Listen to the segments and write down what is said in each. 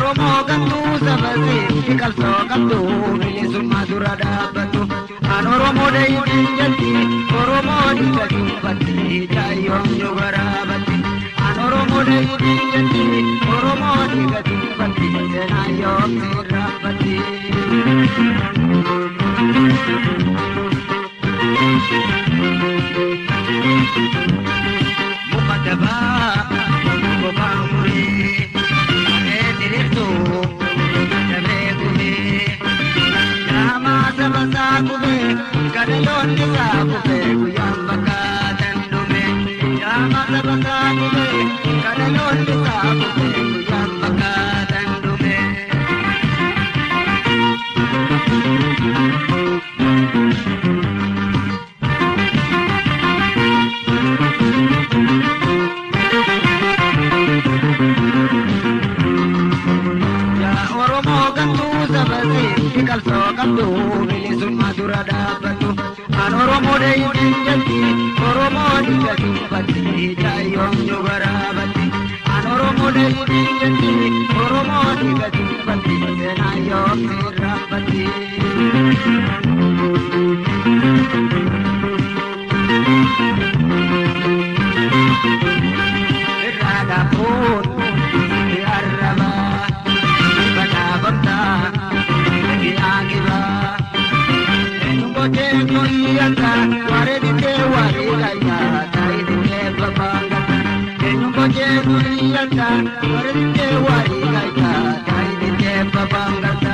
Oromo gantu sabasi kalso gantu bilisumma durada batu an Oromo dai jati Oromo dikati pati jayom jogarabati an Oromo dai jati Oromo dikati pati jayom sirapati Muqaddaba Bamuri Edireto Dabegumi Yama Sabasakube Kadalon Nisakube Yambaka Dandume Yama Sabasakube Kadalon Nisakube Yambaka Dandume kalso gantu bilisumma durada batu an Oromo dai jati Oromo dikati pati jayom jogarabati an Oromo dai jati Oromo dikati pati jayom sirapati rada pun araba bana banda Agiba Enumboje Koyaka Waredite Warilaya Taidite Babanga Enumboje Koyaka Waredite Warilaya Taidite Babanga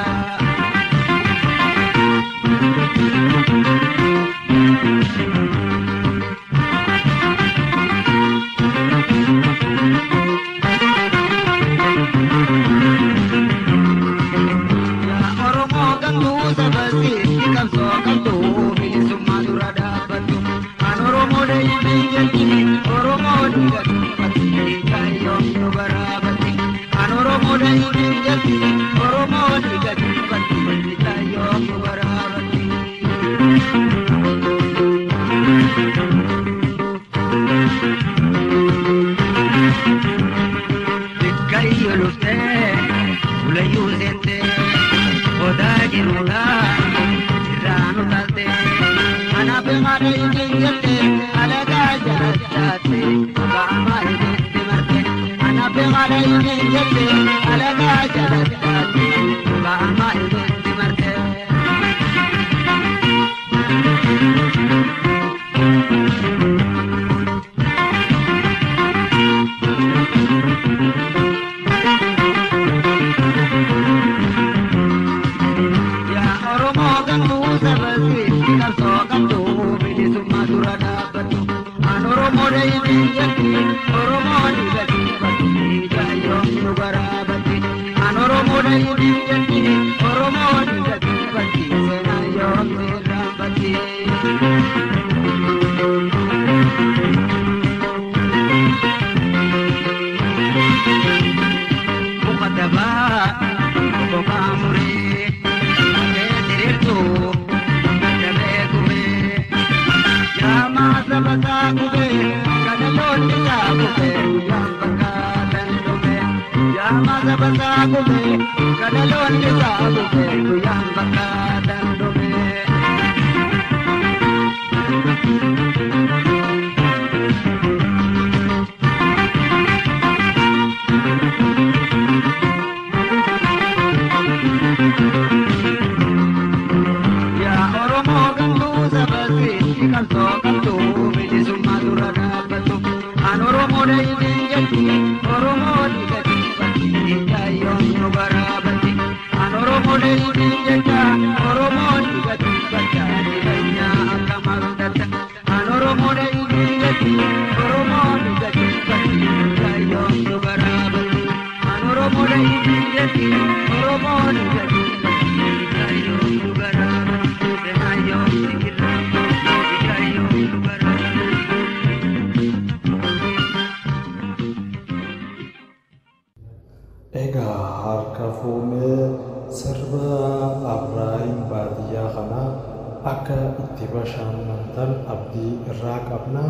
akka itti bashannantan abdii irraa qabna.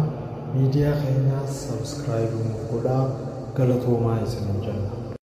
Miidiyaa keenya subscribe godhaa. Galatoomaa isiniin jenna.